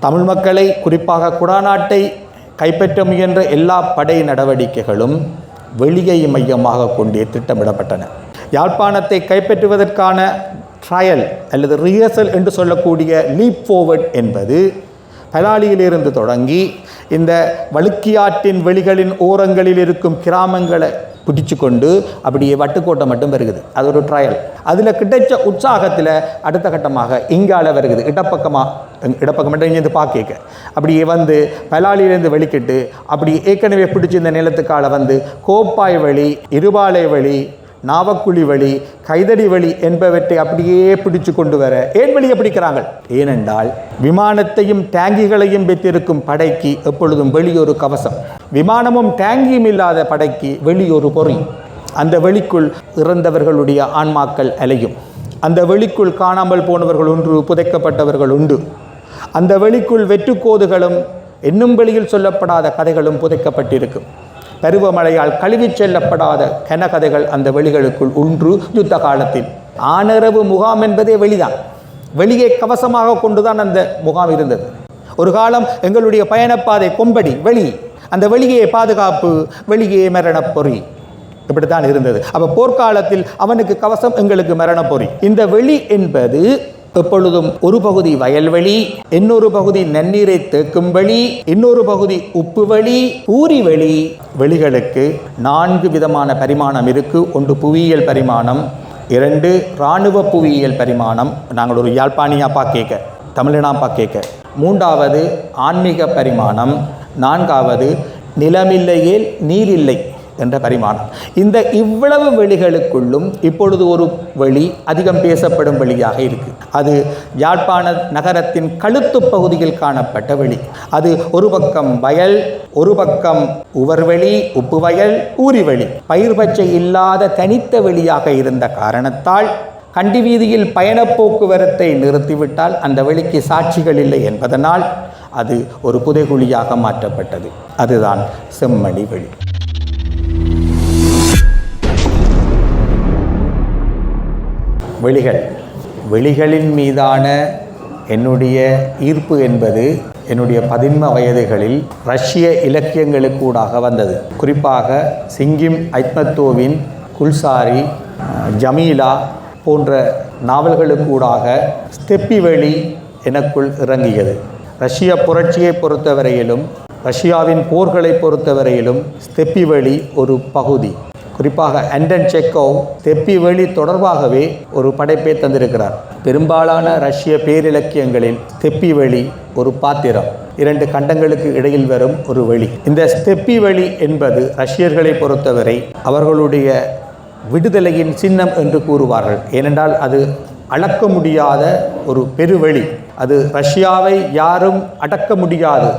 தமிழ் மக்களை குறிப்பாக குடாநாட்டை கைப்பற்ற முயன்ற எல்லா படை நடவடிக்கைகளும் வெளியை மையமாக கொண்டே திட்டமிடப்பட்டன. யாழ்ப்பாணத்தை கைப்பற்றுவதற்கான ட்ரையல் அல்லது ரிஹர்சல் என்று சொல்லக்கூடிய லீப் ஃபார்வர்ட் என்பது பலாலியிலிருந்து தொடங்கி இந்த வழுக்கியாற்றின் வெளிகளின் ஓரங்களில் இருக்கும் கிராமங்களை பிடிச்சு கொண்டு அப்படியே வட்டுக்கோட்டை மட்டும் வருகுது. அது ஒரு ட்ரையல். அதில் கிடைச்ச உற்சாகத்தில் அடுத்த கட்டமாக இங்கால வருகுது. இடப்பக்கம் மட்டும் இங்கேருந்து பார்க்க அப்படியே வந்து பலாலியிலேருந்து வெளிக்கிட்டு அப்படி ஏற்கனவே பிடிச்சி இந்த நிலத்துக்கால வந்து கோப்பாய் வழி, இருபாலை வழி, நாவக்குழி வழி, கைதடி வழி என்பவற்றை அப்படியே பிடிச்சு கொண்டு வர ஏன் வழியை பிடிக்கிறாங்க? ஏனென்றால் விமானத்தையும் டேங்கிகளையும் பெற்றிருக்கும் படைக்கு எப்பொழுதும் வெளியொரு கவசம், விமானமும் டேங்கியும் இல்லாத படைக்கு வெளியொரு பொறி. அந்த வெளிக்குள் இறந்தவர்களுடைய ஆன்மாக்கள் அலையும். அந்த வெளிக்குள் காணாமல் போனவர்கள் ஒன்று, புதைக்கப்பட்டவர்கள் உண்டு. அந்த வெளிக்குள் வெற்றுக்கோதுகளும் இன்னும் வெளியில் சொல்லப்படாத கதைகளும் புதைக்கப்பட்டிருக்கும். பருவமழையால் கழுவி செல்லப்படாத கனகதைகள் அந்த வெளிகளுக்குள் ஒன்று. யுத்த காலத்தில் ஆனரவு முகாம் என்பதே வெளிதான். வெளியே கவசமாக கொண்டுதான் அந்த முகாம் இருந்தது. ஒரு காலம் எங்களுடைய பயணப்பாதை கொம்படி வெளி, அந்த வெளியே பாதுகாப்பு, வெளியே மரணப்பொறி, இப்படித்தான் இருந்தது. அப்போ போர்க்காலத்தில் அவனுக்கு கவசம், எங்களுக்கு மரணப்பொறி. இந்த வெளி என்பது எப்பொழுதும் ஒரு பகுதி வயல்வெளி, இன்னொரு பகுதி நன்னீரை தேக்கும் வழி, இன்னொரு பகுதி உப்பு வழி, ஊரி வழி. வெளிகளுக்கு 4 விதமான பரிமாணம் இருக்கு. ஒன்று புவியியல் பரிமாணம், 2 இராணுவ புவியியல் பரிமாணம், நாங்கள் ஒரு யாழ்ப்பாணியா பார்க்க, தமிழினா பார்க்க, 3வது ஆன்மீக பரிமாணம், 4வது நிலமில்லையே நீரில்லை என்ற பரிமாணம். இந்த இவ்வளவு வெளிகளுக்குள்ளும் இப்பொழுது ஒரு வெளி அதிகம் பேசப்படும் வெளியாக இருக்கு. அது யாழ்ப்பாண நகரத்தின் கழுத்து பகுதியில் காணப்பட்ட வெளி. அது ஒரு பக்கம் வயல், ஒரு பக்கம் உவர்வெளி, உப்பு வயல், ஊரிவெளி, பயிர் பச்சை இல்லாத தனித்த வெளியாக இருந்த காரணத்தால் கண்டி வீதியில் பயண போக்குவரத்தை நிறுத்திவிட்டால் அந்த வெளிக்கு சாட்சிகள் இல்லை என்பதனால் அது ஒரு புதைகுழியாக மாற்றப்பட்டது. அதுதான் செம்மணி வெளி. வெளிகளின் மீதான என்னுடைய ஈர்ப்பு என்பது என்னுடைய 11 வயதுகளில் ரஷ்ய இலக்கியங்களுக்கூடாக வந்தது. குறிப்பாக சிங்கிம் ஐத்மத்தோவின் குல்சாரி, ஜமீலா போன்ற நாவல்களுக்கூடாக ஸ்டெப்பி வெளி எனக்குள் இறங்கியது. ரஷ்ய புரட்சியை பொறுத்தவரையிலும் ரஷ்யாவின் போர்களை பொறுத்தவரையிலும் ஸ்டெப்பி வெளி ஒரு பகுதி. குறிப்பாக ஆண்டன் செக்கோவ் ஸ்டெப்பி வெளி தொடர்பாகவே ஒரு படைப்பை தந்திருக்கிறார். பெரும்பாலான ரஷ்ய பேரிலக்கியங்களில் ஸ்டெப்பி வெளி ஒரு பாத்திரம், 2 கண்டங்களுக்கு இடையில் வரும் ஒரு வெளி. இந்த ஸ்டெப்பி வெளி என்பது ரஷ்யர்களை பொறுத்தவரை அவர்களுடைய விடுதலையின் சின்னம் என்று கூறுவார்கள். ஏனென்றால் அது அளக்க முடியாத ஒரு பெருவெளி. அது ரஷ்யாவை யாரும் அடக்க முடியாது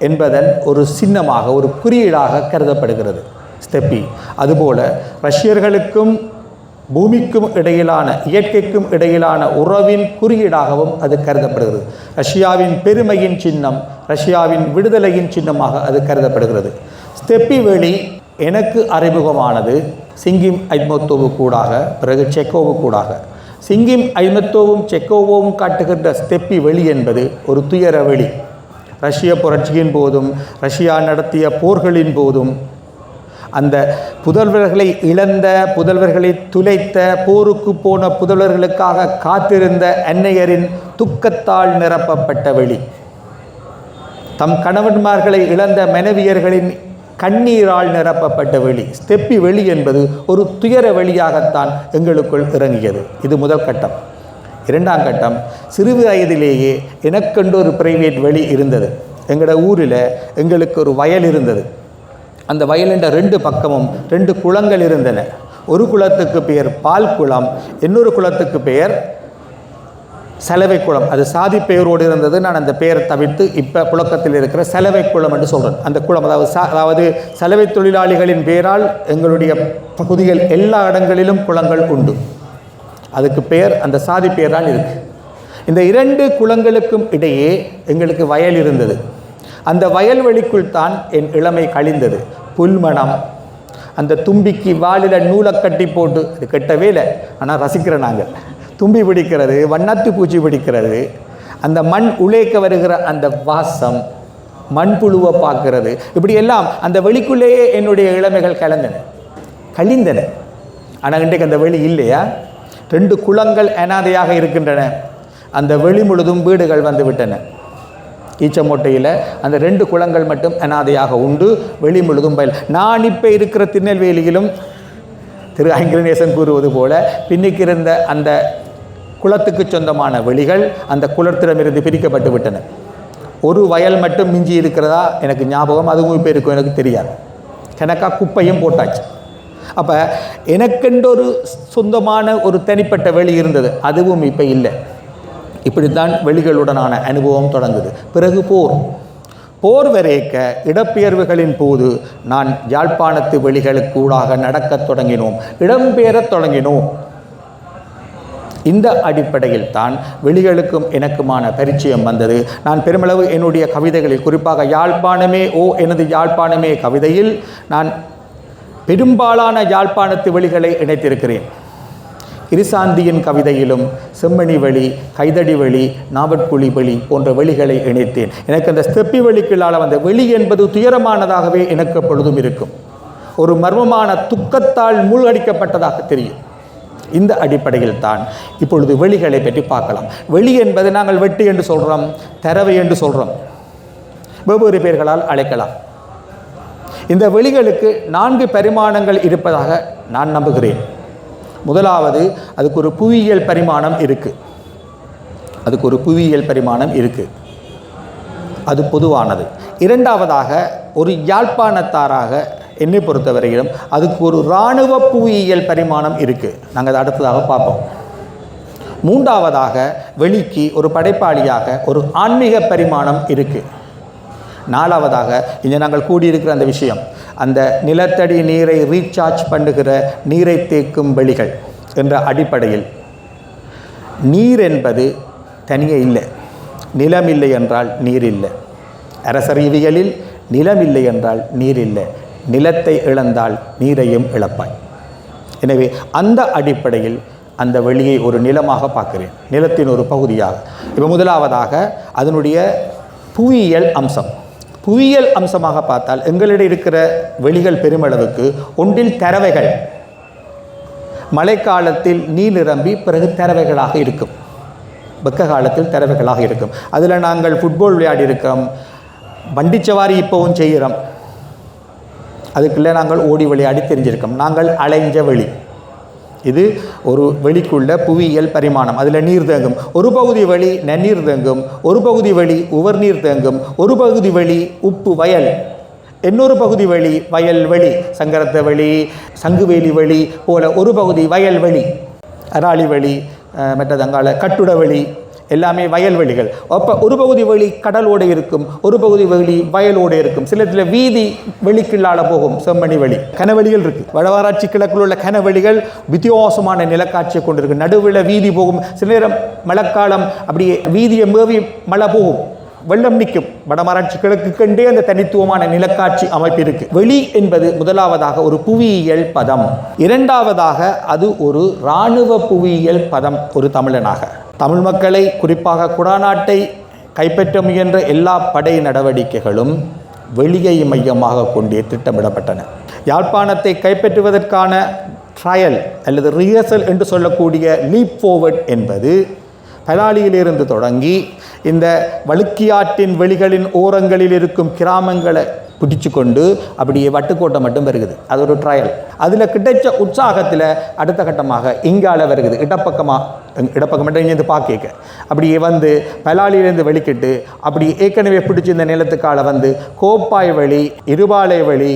என்பதன் ஒரு சின்னமாக, ஒரு குறியீடாக கருதப்படுகிறது ஸ்டெப்பி. அதுபோல ரஷ்யர்களுக்கும் பூமிக்கும் இடையிலான, இயற்கைக்கும் இடையிலான உறவின் குறியீடாகவும் அது கருதப்படுகிறது. ரஷ்யாவின் பெருமையின் சின்னம், ரஷ்யாவின் விடுதலையின் சின்னமாக அது கருதப்படுகிறது. ஸ்டெப்பி வெளி எனக்கு அறிமுகமானது சிங்கிம் ஐத்மத்தோவு கூடாக, பிறகு செக்கோவு கூடாக. சிங்கிம் ஐத்மத்தோவும் செக்கோவும் காட்டுகின்ற ஸ்டெப்பி வெளி என்பது ஒரு துயர வெளி. ரஷ்ய புரட்சியின் போதும் ரஷ்யா நடத்திய போர்களின் போதும் அந்த புதல்வர்களை இழந்த, புதல்வர்களை துளைத்த, போருக்கு போன புதல்வர்களுக்காக காத்திருந்த அன்னையரின் துக்கத்தால் நிரப்பப்பட்ட வெளி. தம் கணவன்மார்களை இழந்த மனைவியர்களின் கண்ணீரால் நிரப்பப்பட்ட வெளி. ஸ்டெப்பி வெளி என்பது ஒரு துயர வெளியாகத்தான் எங்களுக்குள் இறங்கியது. இது முதல் கட்டம். 2ஆம் கட்டம், சிறு வயதிலேயே எனக்கென்று ஒரு பிரைவேட் வெளி இருந்தது. எங்களோட ஊரில் எங்களுக்கு ஒரு வயல் இருந்தது. அந்த வயலின் 2 பக்கமும் 2 குளங்கள் இருந்தன. ஒரு குளத்துக்கு பெயர் பால் குளம், இன்னொரு குளத்துக்கு பெயர் செலவை குளம். அது சாதி பெயரோடு இருந்தது. நான் அந்த பெயரை தவிர்த்து இப்போ புழக்கத்தில் இருக்கிற செலவை குளம் என்று சொல்கிறேன். அந்த குளம் அதாவது செலவை தொழிலாளிகளின் பெயரால் எங்களுடைய பகுதிகள் எல்லா இடங்களிலும் குளங்கள் உண்டு. அதுக்கு பெயர் அந்த சாதி பெயரால் இருக்கு. இந்த 2 குளங்களுக்கும் இடையே எங்களுக்கு வயல் இருந்தது. அந்த வயல்வெளிக்குள் தான் என் இளமை கழிந்தது. புல்மணம், அந்த தும்பிக்கு வாளில் நூலை கட்டி போட்டு, அது கெட்ட வேலை, ஆனால் ரசிக்கிற நாங்கள் தும்பி பிடிக்கிறது, வண்ணத்து பூச்சி பிடிக்கிறது, அந்த மண் உழைக்க வருகிற அந்த வாசம், மண்புழுவை பார்க்கிறது, இப்படி எல்லாம் அந்த வெளிக்குள்ளேயே என்னுடைய இளமைகள் கழிந்தன. ஆனால் இன்றைக்கு அந்த வெளி இல்லையா? 2 குளங்கள் அனாதையாக இருக்கின்றன. அந்த வெளி முழுதும் வீடுகள் வந்து விட்டன. ஈச்சமோட்டையில் அந்த 2 குளங்கள் மட்டும் அனாதையாக உண்டு, வெளி முழுதும் பயில். நான் இப்போ இருக்கிற திருநெல்வேலியிலும் திரு ஐங்கரநேசன் கூறுவது போல பின்னிக்கு இருந்த அந்த குளத்துக்கு சொந்தமான வெளிகள் அந்த குளத்திடமிருந்து பிரிக்கப்பட்டு விட்டன. ஒரு வயல் மட்டும் மிஞ்சி இருக்கிறதா எனக்கு ஞாபகம், அதுவும் இப்போ இருக்கும் எனக்கு தெரியாது. கணக்காக குப்பையும் போட்டாச்சு. அப்போ எனக்கென்று ஒரு சொந்தமான ஒரு தனிப்பட்ட வெளி இருந்தது, அதுவும் இப்போ இல்லை. இப்படித்தான் வெளிகளுடனான அனுபவம் தொடங்குது. பிறகு போர் வரைக்க இடப்பெயர்வுகளின் போது நான் யாழ்ப்பாணத்து வெளிகளுக்கு ஊடாக நடக்கத் தொடங்கினோம், இடம்பெயரத் தொடங்கினோம். இந்த அடிப்படையில் தான் வெளிகளுக்கும் எனக்குமான பரிச்சயம் வந்தது. நான் பெருமளவு என்னுடைய கவிதைகளில், குறிப்பாக யாழ்ப்பாணமே ஓ எனது யாழ்ப்பாணமே கவிதையில் நான் பெரும்பாலான யாழ்ப்பாணத்து வெளிகளை இணைத்திருக்கிறேன். இரிசாந்தியின் கவிதையிலும் செம்மணி வெளி, கைதடி வெளி, நாவற்குழி வெளி போன்ற வெளிகளை இணைத்தேன். எனக்கு அந்த ஸ்தெப்பி வெளிக்குள்ளால் வந்த வெளி என்பது துயரமானதாகவே எனக்கு எப்பொழுதும் இருக்கும். ஒரு மர்மமான துக்கத்தால் மூழ்கடிக்கப்பட்டதாக தெரியும். இந்த அடிப்படையில் தான் இப்பொழுது வெளிகளை பற்றி பார்க்கலாம். வெளி என்பது நாங்கள் வெட்டு என்று சொல்கிறோம், தரவை என்று சொல்கிறோம், வெவ்வேறு பெயர்களால் அழைக்கலாம். இந்த வெளிகளுக்கு 4 பரிமாணங்கள் இருப்பதாக நான் நம்புகிறேன். முதலாவது, அதுக்கு ஒரு புவியியல் பரிமாணம் இருக்குது. அது பொதுவானது. இரண்டாவதாக, ஒரு யாழ்ப்பாணத்தாராக என்னை பொறுத்தவரையிலும் அதுக்கு ஒரு இராணுவ புவியியல் பரிமாணம் இருக்குது. நாங்கள் அதை அடுத்ததாக பார்ப்போம். மூன்றாவதாக, வெளிக்கு ஒரு படைப்பாளியாக ஒரு ஆன்மீக பரிமாணம் இருக்குது. நாலாவதாக, இங்கே நாங்கள் கூடியிருக்கிற அந்த விஷயம், அந்த நிலத்தடி நீரை ரீசார்ஜ் பண்ணுகிற நீரை தேக்கும் வெளிகள் என்ற அடிப்படையில் நீர் என்பது தனியே இல்லை. நிலம் இல்லை என்றால் நீர் இல்லை. அரசறிவியலில் நிலம் இல்லை என்றால் நீர் இல்லை. நிலத்தை இழந்தால் நீரையும் இழப்பாய். எனவே அந்த அடிப்படையில் அந்த வெளியை ஒரு நிலமாக பார்க்கிறேன், நிலத்தின் ஒரு பகுதியாக. இப்போ முதலாவதாக அதனுடைய புவியியல் அம்சமாக பார்த்தால் எங்களிடம் இருக்கிற வெளிகள் பெருமளவுக்கு ஒன்றில் தரவைகள், மழைக்காலத்தில் நீர் நிரம்பி பிறகு தரவைகளாக இருக்கும், வெக்க காலத்தில் தரவைகளாக இருக்கும். அதில் நாங்கள் ஃபுட்பால் விளையாடி இருக்கோம், வண்டிச்சவாரி இப்போவும் செய்கிறோம், அதுக்குள்ளே நாங்கள் ஓடி விளையாடி தெரிஞ்சிருக்கோம். நாங்கள் அலைஞ்ச வெளி, இது ஒரு வெளிக்குள்ள புவியியல் பரிமாணம். அதில் நீர் தேங்கும். ஒரு பகுதி வெளி நன்னீர் தேங்கும், ஒரு பகுதி வெளி உவர் நீர் தேங்கும், ஒரு பகுதி வெளி உப்பு வயல், இன்னொரு பகுதி வெளி வயல் வெளி, சங்கரத்த வெளி, சங்குவேலி வெளி போல ஒரு பகுதி வயல் வெளி, அராளி வெளி, மற்றதங்கால கட்டுட வெளி, எல்லாமே வயல்வெளிகள். அப்போ ஒரு பகுதி வெளி கடலோடு இருக்கும், ஒரு பகுதி வெளி வயலோடு இருக்கும். சிலத்தில் வீதி வெளிக்குள்ளால் போகும், செம்மணி வெளி. கனவெளிகள் இருக்குது. வடவாராட்சி கிழக்கில் உள்ள கனவெளிகள் வித்தியாசமான நிலக்காட்சியை கொண்டிருக்கு. நடுவில் வீதி போகும். சில நேரம் மழைக்காலம் அப்படியே வீதியை மேவி மழை போகும், வெள்ளம் நிற்கும். வடமராட்சி கிழக்கு கண்டே அந்த தனித்துவமான நிலக்காட்சி அமைப்பு இருக்கு. வெளி என்பது முதலாவதாக ஒரு புவியியல் பதம். இரண்டாவதாக அது ஒரு இராணுவ புவியியல் பதம். ஒரு தமிழனாக தமிழ் மக்களை, குறிப்பாக குடாநாட்டை கைப்பற்ற முயன்ற எல்லா படை நடவடிக்கைகளும் வெளியை மையமாக கொண்டே திட்டமிடப்பட்டன. யாழ்ப்பாணத்தை கைப்பற்றுவதற்கான ட்ரையல் அல்லது ரிஹர்சல் என்று சொல்லக்கூடிய லீப் ஃபார்வர்ட் என்பது பலாலியிலிருந்து தொடங்கி இந்த வழுக்கியாற்றின் வெளிகளின் ஓரங்களில் இருக்கும் கிராமங்களை பிடிச்சு கொண்டு அப்படியே வட்டுக்கோட்டை மட்டும் வருகுது. அது ஒரு ட்ரையல். அதில் கிடைச்ச உற்சாகத்தில் அடுத்த கட்டமாக இங்கால வருகுது. இடப்பக்கம் மட்டும் இங்கேருந்து பார்க்க அப்படியே வந்து பலாலியிலேருந்து வெளிக்கிட்டு அப்படி ஏற்கனவே பிடிச்சி இந்த நிலத்துக்கால வந்து கோப்பாய் வழி, இருபாலை வழி,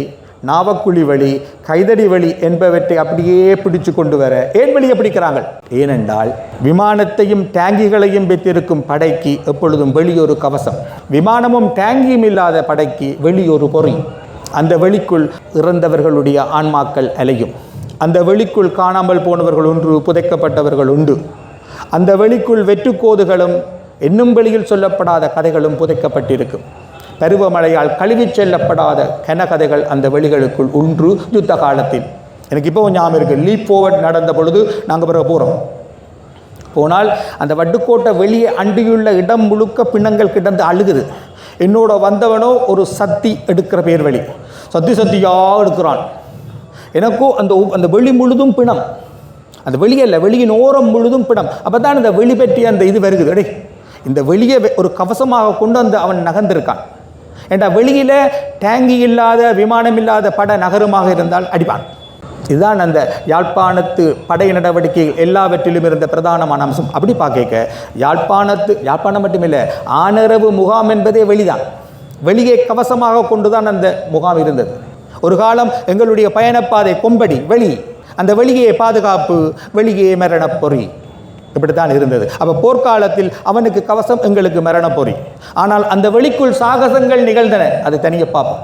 நாவக்குழி வழி, கைதடி வழி என்பவற்றை அப்படியே பிடிச்சு கொண்டு வர ஏன் வெளியே பிடிக்கிறாங்க? ஏனென்றால் விமானத்தையும் டேங்கிகளையும் பெற்றிருக்கும் படைக்கு எப்பொழுதும் வெளியொரு கவசம், விமானமும் டேங்கியும் இல்லாத படைக்கு வெளியொரு பொறி. அந்த வெளிக்குள் இறந்தவர்களுடைய ஆன்மாக்கள் அலையும். அந்த வெளிக்குள் காணாமல் போனவர்கள் ஒன்று, புதைக்கப்பட்டவர்கள் உண்டு. அந்த வெளிக்குள் வெற்றுக்கோதுகளும் இன்னும் வெளியில் சொல்லப்படாத கதைகளும் புதைக்கப்பட்டிருக்கும். பருவமழையால் கழுவி செல்லப்படாத கனகதைகள் அந்த வெளிகளுக்குள் ஒன்று. யுத்த காலத்தில் எனக்கு இப்போ ஞாபகம் இருக்குது, லீப் ஃபார்வர்ட் நடந்த பொழுது நாங்கள் பிறகு போனால் அந்த வட்டுக்கோட்டை வெளியே அண்டியுள்ள இடம் முழுக்க பிணங்கள் கிடந்து அழுகுது. என்னோட வந்தவனோ ஒரு சத்தி எடுக்கிற பேர் வழி, சத்தியாக எடுக்கிறான். எனக்கும் அந்த வெளி முழுதும் பிணம், அந்த வெளியல்ல வெளியின் ஓரம் முழுதும் பிணம். அப்போ தான் இந்த வெளி பற்றி அந்த இது வருகுது. அடே இந்த வெளியை ஒரு கவசமாக கொண்டு வந்து அவன் நகர்ந்திருக்கான். ஏண்டா வெளியில் டேங்கி இல்லாத விமானம் இல்லாத பட நகரமாக இருந்தால் அடிப்பான். இதுதான் அந்த யாழ்ப்பாணத்து படை நடவடிக்கைகள் எல்லாவற்றிலும் இருந்த பிரதானமான அம்சம். அப்படி பார்க்க யாழ்ப்பாணம் மட்டுமில்லை, ஆனரவு முகாம் என்பதே வெளிதான். வெளியே கவசமாக கொண்டுதான் அந்த முகாம் இருந்தது. ஒரு காலம் எங்களுடைய பயணப்பாதை கொம்படி வெளி, அந்த வெளியே பாதுகாப்பு, வெளியே மரணப்பொறி, இப்படித்தான் இருந்தது. அப்போ போர்க்காலத்தில் அவனுக்கு கவசம், எங்களுக்கு மரணப்பொறி. ஆனால் அந்த வெளிக்குள் சாகசங்கள் நிகழ்ந்தன, அது தனியாக பார்ப்போம்.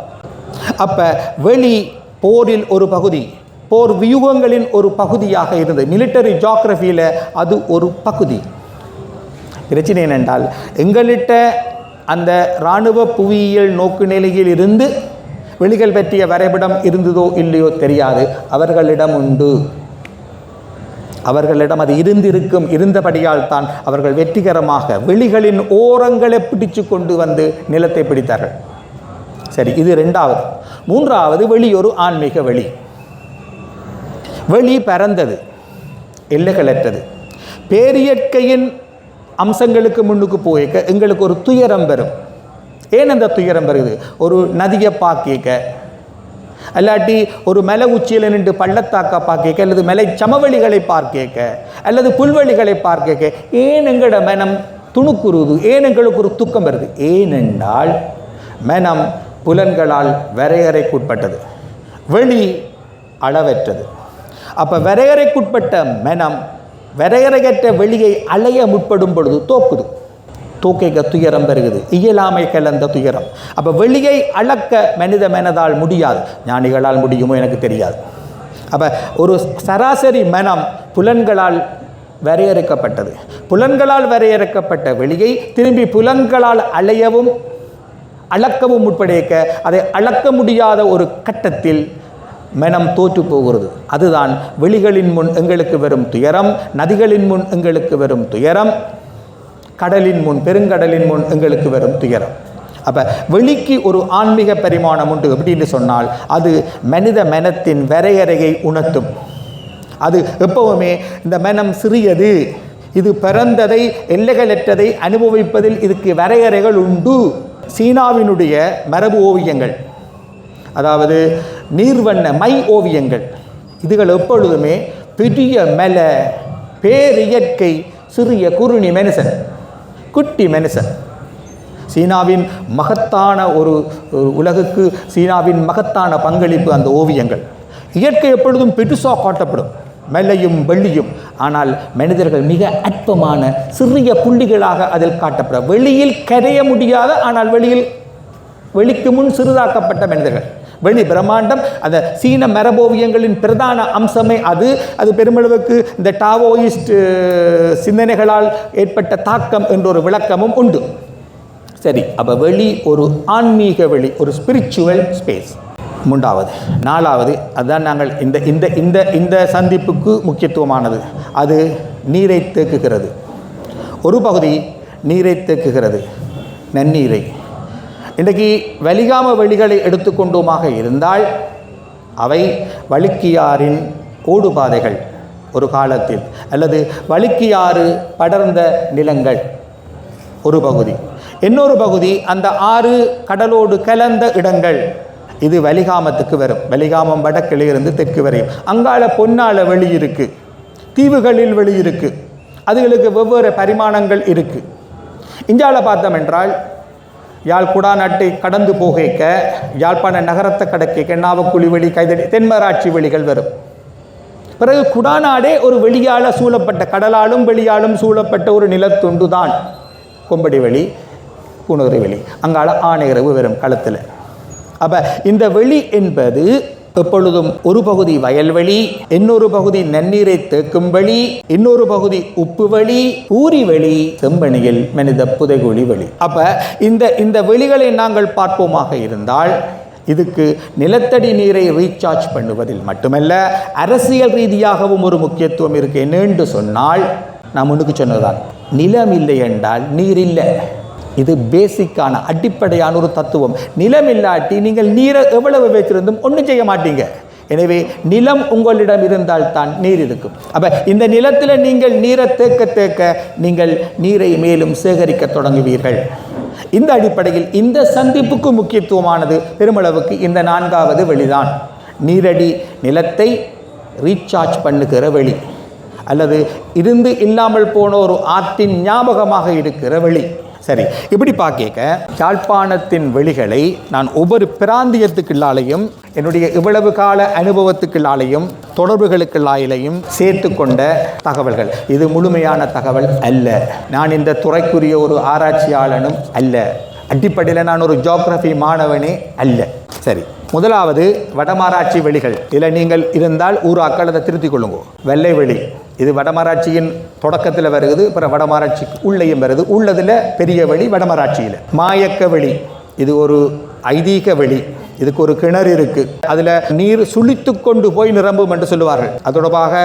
அப்போ வெளி போரில் ஒரு பகுதி, போர் வியூகங்களின் ஒரு பகுதியாக இருந்தது. மிலிட்டரி ஜியோகிரஃபியில் அது ஒரு பகுதி. பிரச்சனை என்னென்றால், எங்களிட்ட அந்த இராணுவ புவியியல் நோக்கு நிலையில் இருந்து வெளிகள் பற்றிய வரைபடம் இருந்ததோ இல்லையோ தெரியாது. அவர்களிடம் உண்டு, அவர்களிடம் அது இருந்தபடியால் தான் அவர்கள் வெற்றிகரமாக வெளிகளின் ஓரங்களை பிடிச்சு கொண்டு வந்து நிலத்தை பிடித்தார்கள். சரி, இது ரெண்டாவது. மூன்றாவது, வெளி ஒரு ஆன்மீக வெளி. வெளி பரந்தது, எல்லைகளற்றது. பேரியற்கையின் அம்சங்களுக்கு முன்னுக்கு போய்க்க எங்களுக்கு ஒரு துயரம் வரும். ஏன் அந்த துயரம் வருது? ஒரு நதியை பார்க்க, அல்லாட்டி ஒரு மலை உச்சியில் நின்று பள்ளத்தாக்க பார்க்க, அல்லது மலை சமவெளிகளை பார்க்க, அல்லது புல்வெளிகளை பார்க்க ஏன் எங்களோட மனம் துணுக்குறுது? ஏன் எங்களுக்கு ஒரு துக்கம் வருது? ஏனென்றால் மனம் புலன்களால் வரையறைக்குட்பட்டது, வெளி அளவற்றது. அப்போ வரையறைக்குட்பட்ட மனம் வரையறையற்ற வெளியை அலைய முற்படும் பொழுது தோக்கைக்க துயரம் பெறுகிறது, இயலாமை கலந்த துயரம். அப்போ வெளியை அளக்க மனித மனதால் முடியாது, ஞானிகளால் முடியுமோ எனக்கு தெரியாது. அப்போ ஒரு சராசரி மனம் புலன்களால் வரையறுக்கப்பட்டது. புலன்களால் வரையறுக்கப்பட்ட வெளியை திரும்பி புலன்களால் அலையவும் அளக்கவும் முற்படைக்க அதை அளக்க முடியாத ஒரு கட்டத்தில் மனம் தோற்று போகிறது. அதுதான் வெளிகளின் முன் எங்களுக்கு வரும் துயரம், நதிகளின் முன் எங்களுக்கு வரும் துயரம், கடலின் முன், பெருங்கடலின் முன் எங்களுக்கு வரும் துயரம். அப்போ வெளிக்கு ஒரு ஆன்மீக பரிமாணம் உண்டு அப்படின்னு சொன்னால் அது மனித மனத்தின் வரையறையை உணர்த்தும். அது எப்பவுமே இந்த மனம் சிறியது, இது பிறந்ததை எல்லைகளற்றதை அனுபவிப்பதில் இதுக்கு வரையறைகள் உண்டு. சீனாவினுடைய மரபு ஓவியங்கள், அதாவது நீர்வண்ண மை ஓவியங்கள், இதுகள் எப்பொழுதுமே பெரிய மலை, பேரியற்கை, சிறிய குறுணி மனுஷன், குட்டி மனுஷன். சீனாவின் மகத்தான ஒரு உலகுக்கு சீனாவின் மகத்தான பங்களிப்பு அந்த ஓவியங்கள். இயற்கை எப்பொழுதும் பெருசாக காட்டப்படும், மெல்லையும் வெள்ளியும். ஆனால் மனிதர்கள் மிக அற்பமான சிறிய புள்ளிகளாக அதில் காட்டப்படும். வெளியில் கரைய முடியாத, ஆனால் வெளிக்கு முன் சிறிதாக்கப்பட்ட மனிதர்கள். வெளி பிரம்மாண்டம். அந்த சீன மரபோவியங்களின் பிரதான அம்சமே அது பெருமளவுக்கு இந்த டாவோயிஸ்ட் சிந்தனைகளால் ஏற்பட்ட தாக்கம் என்ற ஒரு விளக்கமும் உண்டு. சரி, அப்போ வெளி ஒரு ஆன்மீக வெளி, ஒரு ஸ்பிரிச்சுவல் ஸ்பேஸ். மூன்றாவது. நாலாவது, அதுதான் நாங்கள் இந்த சந்திப்புக்கு முக்கியத்துவமானது. அது நீரை தேக்குகிறது. ஒரு பகுதி நீரை தேக்குகிறது, நன்னீரை. இன்றைக்கு வலிகாம வெளிகளை எடுத்துக்கொண்டோமாக இருந்தால் அவை வழுக்கியாறின் ஓடுபாதைகள் ஒரு காலத்தில், அல்லது வழுக்கியாறு படர்ந்த நிலங்கள் ஒரு பகுதி. இன்னொரு பகுதி அந்த ஆறு கடலோடு கலந்த இடங்கள். இது வலிகாமத்துக்கு வரும். வலிகாமம் வடக்கிலிருந்து தெற்கு வரையும். அங்கால பொன்னால வெளி இருக்கு, தீவுகளில் வெளி இருக்கு, அதுகளுக்கு வெவ்வேறு பரிமாணங்கள் இருக்கு. இந்தியாவில் பார்த்தோம் என்றால் யாழ் குடாநாட்டை கடந்து போகைக்க யாழ்ப்பாண நகரத்தை கடக்க நாவக்குழி வெளி, கைதடி, தென்மராட்சி வெளிகள் வரும். பிறகு குடாநாடே ஒரு வெளியால் சூழப்பட்ட, கடலாலும் வெளியாலும் சூழப்பட்ட ஒரு நிலத்துண்டு தான் கொம்படி வெளி, பூநகரி வெளி. அங்கால ஆணையரவு வரும் களத்தில். அப்போ இந்த வெளி என்பது எப்பொழுதும் ஒரு பகுதி வயல்வெளி, இன்னொரு பகுதி நன்னீரை தேக்கும் வெளி, இன்னொரு பகுதி உப்பு வெளி, ஊரி வெளி, செம்பணியில் மனித புதைகுழி வெளி. அப்ப இந்த வெளிகளை நாங்கள் பார்ப்போமாக இருந்தால் இதுக்கு நிலத்தடி நீரை ரீசார்ஜ் பண்ணுவதில் மட்டுமல்ல அரசியல் ரீதியாகவும் ஒரு முக்கியத்துவம் இருக்கு. என்னென்று சொன்னால் நான் முன்னுக்கு சொன்னதுதான். நிலம் இல்லை என்றால் நீர் இல்லை. இது பேசிக்கான அடிப்படையான ஒரு தத்துவம். நிலம் இல்லாட்டி நீங்கள் நீரை எவ்வளவு வச்சிருந்தும் ஒன்றும் செய்ய மாட்டீங்க. எனவே நிலம் உங்களிடம் இருந்தால் தான் நீர் இருக்கும். அப்போ இந்த நிலத்தில் நீங்கள் நீரை தேக்க தேக்க நீங்கள் நீரை மேலும் சேகரிக்க தொடங்குவீர்கள். இந்த அடிப்படையில் இந்த சந்திப்புக்கு முக்கியத்துவமானது பெருமளவுக்கு இந்த 4வது வெளிதான். நீரடி நிலத்தை ரீசார்ஜ் பண்ணுகிற வெளி, அல்லது இருந்து இல்லாமல் போன ஒரு ஆற்றின் ஞாபகமாக இருக்கிற வெளி. சரி, இப்படி பார்க்க யாழ்ப்பாணத்தின் வெளிகளை நான் ஒவ்வொரு பிராந்தியத்துக்குள்ளாலையும் என்னுடைய இவ்வளவு கால அனுபவத்துக்குள்ளாலையும் தொடர்புகளுக்குள்ளாலையும் சேர்த்து கொண்ட தகவல்கள். இது முழுமையான தகவல் அல்ல. நான் இந்த துறைக்குரிய ஒரு ஆராய்ச்சியாளனும் அல்ல. அடிப்படையில் நான் ஒரு ஜியோகிராஃபி மாணவனே அல்ல. சரி, முதலாவது வடமாராட்சி வெளிகள். இதில் நீங்கள் இருந்தால் ஊராக்கள் அதை திருத்திக் கொள்ளுங்க. வெள்ளை வெளி இது வடமராட்சியின் தொடக்கத்தில் வருகிறது, அப்புறம் வடமராட்சிக்கு உள்ளேயும் வருது. உள்ளதில் பெரிய வெளி வடமராட்சியில். மாயக்க வெளி இது ஒரு ஐதீக வெளி. இதுக்கு ஒரு கிணறு இருக்கு, அதில் நீர் சுழித்து கொண்டு போய் நிரம்பும் என்று சொல்லுவார்கள். அது தொடர்பாக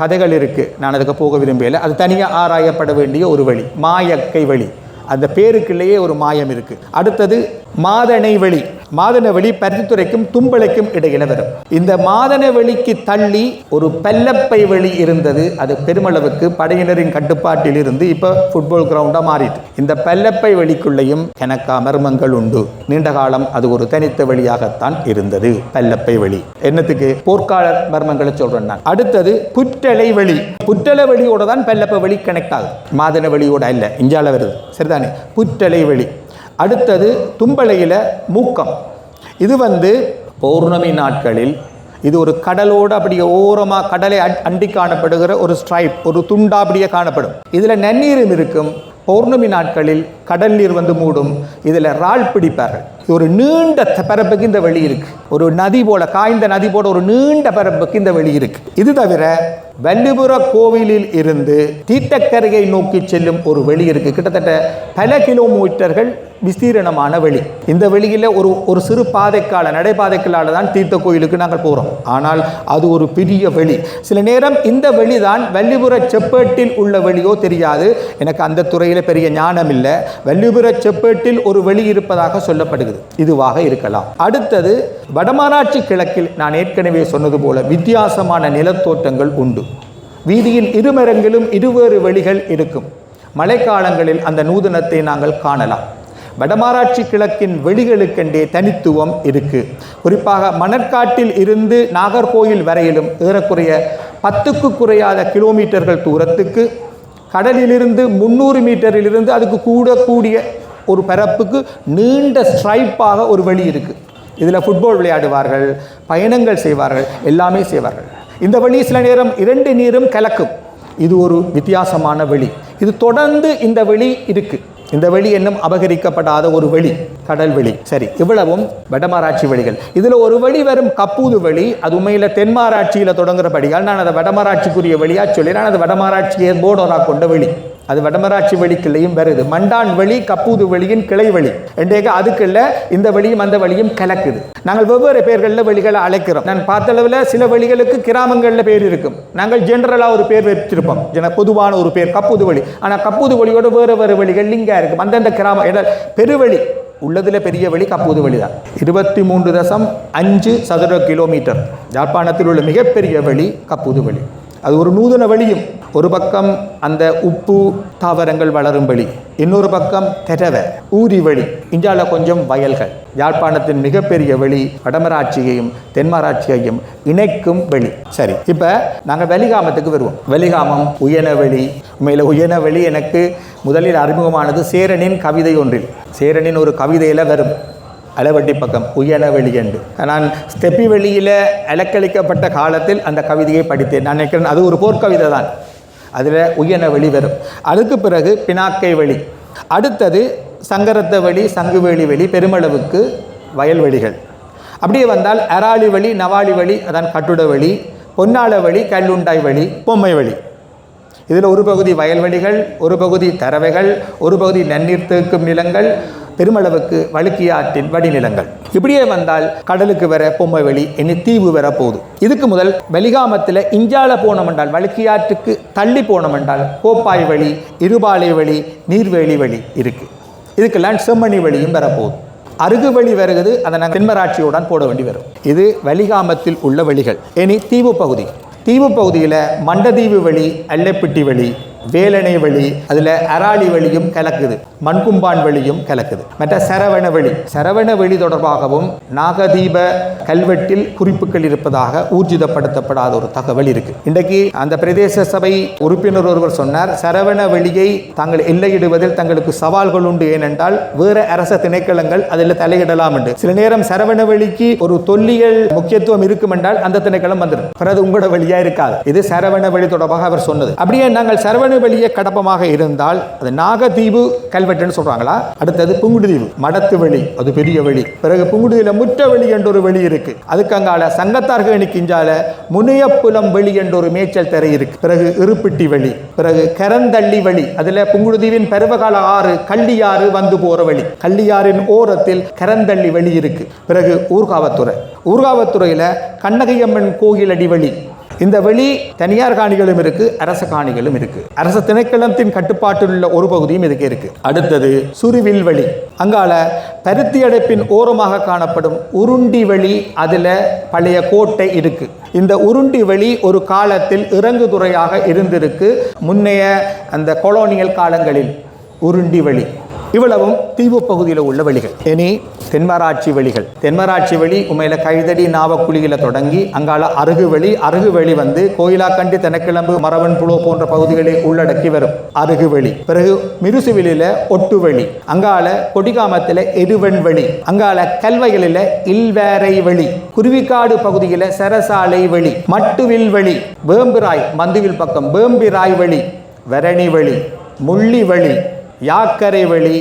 கதைகள் இருக்கு. நான் அதுக்கு போக விரும்பல. அது தனியாக ஆராயப்பட வேண்டிய ஒரு வெளி, மாயக்கை வெளி. அந்த பேருக்குள்ளேயே ஒரு மாயம் இருக்கு. அடுத்தது மாதனை வெளி. மாதன வெளி பருத்தித்துறைக்கும் தும்பளைக்கும் இடையில வரும். இந்த மாதன வெளிக்கு தள்ளி ஒரு பல்லப்பை வெளி இருந்தது. அது பெருமளவுக்கு படையினரின் கட்டுப்பாட்டில் இருந்து இப்ப ஃபுட்பால் கிரவுண்டா மாறிட்டு. இந்த பல்லப்பை வெளிக்குள்ளேயும் கணக்கா மர்மங்கள் உண்டு. நீண்ட காலம் அது ஒரு தனித்த வெளியாகத்தான் இருந்தது. பல்லப்பை வெளி என்னத்துக்கு போர்க்கால மர்மங்களை சொல்றேன் நான். அடுத்தது புற்றலை வெளி. புற்றலை வெளியோட தான் பல்லப்பை வெளி கனெக்ட் ஆகுது, மாதன வெளியோட இல்ல. இஞ்சால வருது, சரிதானே? புற்றலை வெளி. அடுத்தது தும்பளையில் மூக்கம். இது பௌர்ணமி நாட்களில் இது ஒரு கடலோடு அப்படியே ஓரமாக கடலை அண்டி காணப்படுகிற ஒரு ஸ்ட்ரைப், ஒரு துண்டா அப்படியே காணப்படும். இதில் நன்னீரும் இருக்கும். பௌர்ணமி நாட்களில் கடல் நீர் மூடும். இதில் இறால் பிடிப்பார்கள். ஒரு நீண்ட பரப்புக்கு இந்த வெளி இருக்கு. ஒரு நதி போல, காய்ந்த நதி போல ஒரு நீண்ட பரப்புக்கு இந்த வெளி இருக்கு. இது தவிர வல்லிபுர கோவிலில் இருந்து தீட்டக்கரையை நோக்கி செல்லும் ஒரு வெளி இருக்கு. கிட்டத்தட்ட பல கிலோமீட்டர்கள் விஸ்தீரணமான வெளி. இந்த வெளியில் ஒரு சிறு பாதைக்கால நடைபாதைக்களால் தான் தீர்த்த கோயிலுக்கு நாங்கள் போகிறோம். ஆனால் அது ஒரு பெரிய வெளி. சில நேரம் இந்த வெளிதான் வல்லிபுர செப்பேட்டில் உள்ள வெளியோ தெரியாது. எனக்கு அந்த துறையில் பெரிய ஞானம் இல்லை. வல்லிபுர செப்பேட்டில் ஒரு வெளி இருப்பதாக சொல்லப்படுகிறது. இதுவாக இருக்கலாம். அடுத்தது வடமராட்சி கிழக்கில் நான் ஏற்கனவே சொன்னது போல வித்தியாசமான நிலத்தோட்டங்கள் உண்டு. வீதியின் இருமரங்கிலும் இருவேறு வெளிகள் இருக்கும். மழைக்காலங்களில் அந்த நூதனத்தை நாங்கள் காணலாம். வடமராட்சி கிழக்கின் வெளிகளுக்கென்றே தனித்துவம் இருக்கு. குறிப்பாக மணற்காட்டில் இருந்து நாகர்கோயில் வரையிலும் ஏறக்குறைய 10க்கு குறையாத கிலோமீட்டர்கள் தூரத்துக்கு, கடலிலிருந்து 300 மீட்டரிலிருந்து அதுக்கு கூடிய ஒரு பரப்புக்கு நீண்ட ஸ்ட்ரைப்பாக ஒரு வெளி இருக்கு. இதில் ஃபுட்பால் விளையாடுவார்கள், பயணங்கள் செய்வார்கள், எல்லாமே செய்வார்கள். இந்த வெளி சில நேரம் 2 நீரும் கலக்கும். இது ஒரு வித்தியாசமான வெளி. இது தொடர்ந்து இந்த வெளி இருக்கு. இந்த வெளி என்னும் அபகரிக்கப்படாத ஒரு வெளி, கடல் வெளி. சரி, இவ்வளவும் வடமராட்சி வெளிகள். இதில் ஒரு வெளி வரும் கப்பூது வெளி. அது உண்மையில் தென்மாராட்சியில் தொடங்குறபடியால் நான் அதை வடமராட்சிக்குரிய வெளியா சொல்லி நான் அது வடமராட்சியை போர்டராக கொண்ட வெளி. அது வடமராட்சி வெளிக்குள்ளையும் வருது. மண்டான் வெளி கப்பூது வெளியின் கிளை வெளி என்றேக அதுக்குள்ள இந்த வெளியும் அந்த வெளியும் கலக்குது. நாங்கள் வெவ்வேறு பேர்களில் வெளிகளை அழைக்கிறோம். நான் பார்த்த அளவில் சில வெளிகளுக்கு கிராமங்களில் பேர் இருக்கும். நாங்கள் ஜென்ரலாக ஒரு பேர் வச்சிருப்போம், பொதுவான ஒரு பேர் கப்பூது வெளி. ஆனால் கப்பூது வெளியோட வேறு வேறு வெளிகள் லிங்கா இருக்கும். அந்தந்த கிராமம் பெருவெளி உள்ளதில் பெரிய வெளி கப்பூது வெளி தான். 23.5 சதுர கிலோமீட்டர். யாழ்ப்பாணத்தில் உள்ள மிகப்பெரிய வெளி கப்பூது வெளி. அது ஒரு நூதன வெளியும். ஒரு பக்கம் அந்த உப்பு தாவரங்கள் வளரும் வெளி, இன்னொரு பக்கம் தெரவ ஊரி வெளி, இஞ்சால கொஞ்சம் வயல்கள். யாழ்ப்பாணத்தின் மிகப்பெரிய வெளி வடமராட்சியையும் தென்மராட்சியையும் இணைக்கும் வெளி. சரி, இப்போ நாங்கள் வெளிகாமத்துக்கு வருவோம். வெளிகாமம் உயனவெளி. உண்மையில் உயனவெளி எனக்கு முதலில் அறிமுகமானது சேரனின் கவிதை ஒன்றில். சேரனின் ஒரு கவிதையில் வரும் அளவட்டி பக்கம் உயனவெளி என்று. நான் ஸ்டெப்பி வெளியில் அலக்களிக்கப்பட்ட காலத்தில் அந்த கவிதையை படித்தேன். நான் நினைக்கிறேன் அது ஒரு போர்க்கவிதை தான். அதில் உயனவெளி வரும். அதுக்கு பிறகு பினாக்கை வெளி. அடுத்தது சங்கரத்த வெளி, சங்குவேலி வெளி, பெருமளவுக்கு வயல்வெளிகள். அப்படியே வந்தால் அராளி வெளி, நவாளி வெளி, அதான் கட்டுட வெளி, பொன்னாள வெளி, கல்லுண்டாய் வெளி, பொம்மை வெளி. இதில் ஒரு பகுதி வயல்வெளிகள், ஒரு பகுதி தரவைகள், ஒரு பகுதி நன்னீர் தேக்கும் நிலங்கள், பெருமளவுக்கு வழுக்கியாற்றின் வடிநிலங்கள். இப்படியே வந்தால் கடலுக்கு வர பொம்மைவெளி இனி தீவு வர போகுது. இதுக்கு முதல் வெலிகாமத்தில் இஞ்சால போனோம் என்றால் வழுக்கியாற்றுக்கு தள்ளி போனோம் என்றால் கோப்பாய் வழி, இருபாலை வழி, நீர்வேலி வழி இருக்கு. இதுக்கெல்லாம் செம்மணி வழியும் வரப்போகுது. அருகு வழி வருகிறது, அதை நாங்கள் தென்மராட்சியுடன் போட வேண்டி வரும். இது வெலிகாமத்தில் உள்ள வழிகள். இனி தீவு பகுதி. தீவு பகுதியில் மண்டதீவு வழி, அல்லப்பிட்டி வழி, வேலனை வழி, அதில் அராளி வழியும் கலக்குது, மண்கும்பான் வழியும் கலக்குது. மற்ற சரவண வெளி தொடர்பாகவும் நாகதீப கல்வெட்டில் குறிப்புகள் இருப்பதாக ஊர்ஜிதப்படுத்தப்படாத ஒரு தகவல் இருக்கு. இன்றைக்கு அந்த பிரதேச சபை உறுப்பினர் ஒருவர் சொன்னார், சரவண வெளியை தாங்கள் எல்லையிடுவதில் தங்களுக்கு சவால்கள் உண்டு, ஏனென்றால் வேற அரச திணைக்களங்கள் அதில் தலையிடலாம் என்று. சில நேரம் சரவண வெளிக்கு ஒரு தொல்லியல் முக்கியத்துவம் இருக்கும் என்றால் அந்த திணைக்களம் வந்துடும், பிறகு உங்களோட வழியா இருக்காது. இது சரவண வெளி தொடர்பாக அவர் சொன்னது. அப்படியே நாங்கள் சரவண வெளியே கடப்பமாக இருந்தால் அது நாகதீவு கல்வெட்டுன்னு சொல்றாங்களா. அடுத்தது புங்குடுதீவு மடத்து வழி, அது பெரிய வழி. பிறகு புங்குடுதீவுல முற்ற வழி என்ற ஒரு வழி இருக்கு. அதுக்கு அங்கால சங்கத்தார்கள் கிஞ்சால முனையப்புலம் வழி என்ற ஒரு மேய்ச்சல் திரை இருக்கு. பிறகு இருப்பிட்டி வழி, பிறகு கரந்தள்ளி வழி, அதுல புங்குடுதீவின் பருவகால ஆறு கள்ளியாறு வந்து போற வழி. கள்ளியாரின் ஓரத்தில் கரந்தள்ளி வழி இருக்கு. பிறகு ஊர்காவத்துறையில கண்ணகையம்மன் கோயில் அடி வழி. இந்த வழி தனியார் காணிகளும் இருக்கு, அரச காணிகளும் இருக்கு. அரச திணைக்களத்தின் கட்டுப்பாட்டில் உள்ள ஒரு பகுதியும் இதுக்கு இருக்கு. அடுத்தது சுருவில் வழி, அங்கால பருத்தி அடைப்பின் ஓரமாக காணப்படும் உருண்டி வழி, அதுல பழைய கோட்டை இருக்கு. இந்த உருண்டி வழி ஒரு காலத்தில் இறங்குதுறையாக இருந்திருக்கு, முன்னைய அந்த கொலோனியல் காலங்களில். உருண்டி வழி இவ்வளவும் தீவு பகுதியில் உள்ள வழிகள். இனி தென்மராட்சி வழிகள். தென்மராட்சி வழி உண்மையில கைதடி நாவக்குழியில தொடங்கி அங்கால அருகு வழி வந்து கோயிலாக்கண்டி, தெனக்கிழம்பு, மரவன் புலோ போன்ற பகுதிகளை உள்ளடக்கி வரும் அருகு வழி. பிறகு மிருசுவிலில ஒட்டு வழி, அங்கால கொடிகாமத்தில் எருவன் வழி, அங்கால கல்வயலில் இல்வேரை வழி, குருவிக்காடு பகுதியில் சரசாலை வழி, மட்டுவில் வழி, வேம்பிராய் மந்துவில் பக்கம் வேம்பிராய் வழி, வரணி வழி, முள்ளி வழி, யாக்கரை வழி,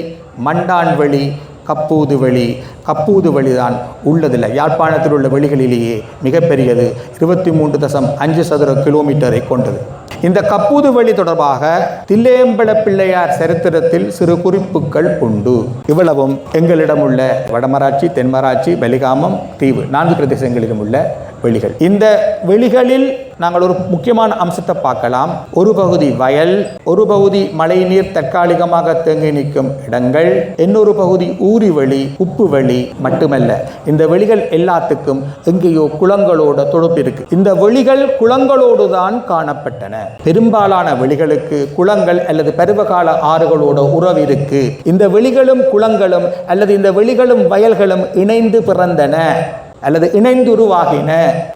மண்டான் வழி, கப்பூது வழிதான் உள்ளதில்லை. யாழ்ப்பாணத்தில் உள்ள வழிகளிலேயே மிகப்பெரியது, 23.5 சதுர கிலோமீட்டரை கொண்டது. இந்த கப்பூது வழி தொடர்பாக தில்லையம்பல பிள்ளையார் சரித்திரத்தில் சிறு குறிப்புகள் உண்டு. இவ்வளவும் எங்களிடம் உள்ள வடமராட்சி, தென்மராட்சி, வெலிகாமம், தீவு 4 பிரதேசங்களிலும் உள்ள வெளிகள். இந்த வெளிகளில் நாங்கள் ஒரு முக்கியமான அம்சத்தை பார்க்கலாம். ஒரு பகுதி வயல், ஒரு பகுதி மழை நீர் தற்காலிகமாக தேங்கி நிற்கும் இடங்கள், இன்னொரு பகுதி ஊரி வழி, உப்பு வழி மட்டுமல்ல. இந்த வெளிகள் எல்லாத்துக்கும் எங்கேயோ குளங்களோட தொடர்பு இருக்கு. இந்த வெளிகள் குளங்களோடு தான் காணப்பட்டன. பெரும்பாலான வெளிகளுக்கு குளங்கள் அல்லது பருவகால ஆறுகளோட உறவு இருக்கு. இந்த வெளிகளும் குளங்களும் அல்லது இந்த வெளிகளும் வயல்களும் இணைந்து பிறந்தன அல்லது இணைந்து உருவாகின.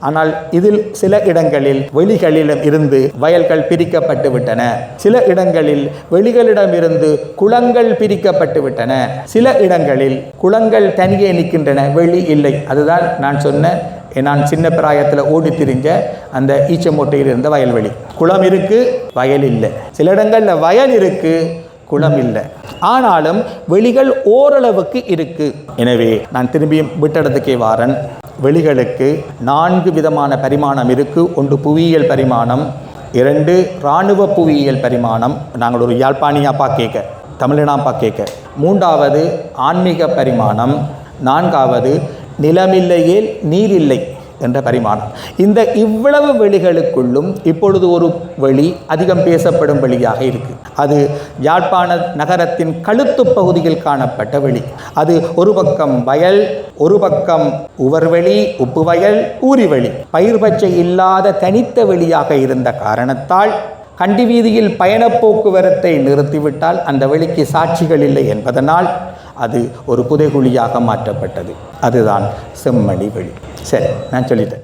ஆனால் இதில் சில இடங்களில் வெளிகளிலும் இருந்து வயல்கள் பிரிக்கப்பட்டு விட்டன, சில இடங்களில் வெளிகளிடம் இருந்து குளங்கள் பிரிக்கப்பட்டு விட்டன, சில இடங்களில் குளங்கள் தனியே நிற்கின்றன, வெளி இல்லை. அதுதான் நான் சொன்ன, நான் சின்ன பிராயத்தில் ஓடி திரிஞ்ச அந்த ஈச்சமோட்டையில் இருந்த வயல்வெளி. குளம் இருக்கு, வயல் இல்லை. சில இடங்களில் வயல் இருக்கு, குளம் இல்லை. ஆனாலும் வெளிகள் ஓரளவுக்கு இருக்கு. எனவே நான் திரும்பியும் விட்டடத்துக்கே வாரன். வெளிகளுக்கு 4 விதமான பரிமாணம் இருக்கு. 1 புவியியல் பரிமாணம், 2 இராணுவ புவியியல் பரிமாணம், நாங்கள் ஒரு யாழ்ப்பாணியாப்பா கேட்க, தமிழினாப்பா கேட்க. 3வது ஆன்மீக பரிமாணம், 4வது நிலமில்லையே நீரில்லை என்ற பரிமாணம். இந்த இவ்வளவு வெளிகளுக்குள்ளும் இப்பொழுது ஒரு வெளி அதிகம் பேசப்படும் வெளியாக இருக்கு. அது யாழ்ப்பாண நகரத்தின் கழுத்து பகுதியில் காணப்பட்ட வெளி. அது ஒரு பக்கம் வயல், ஒரு பக்கம் உவர்வெளி, உப்பு வயல், ஊரிவெளி, பயிர் பச்சை இல்லாத தனித்த வெளியாக இருந்த காரணத்தால் கண்டி வீதியில் பயண போக்குவரத்தை நிறுத்திவிட்டால் அந்த வெளிக்கு சாட்சிகள் இல்லை என்பதனால் அது ஒரு புதைகுழியாக மாற்றப்பட்டது. அதுதான் செம்மணி வெளி. சரி, நான் சொல்லிட்டேன்.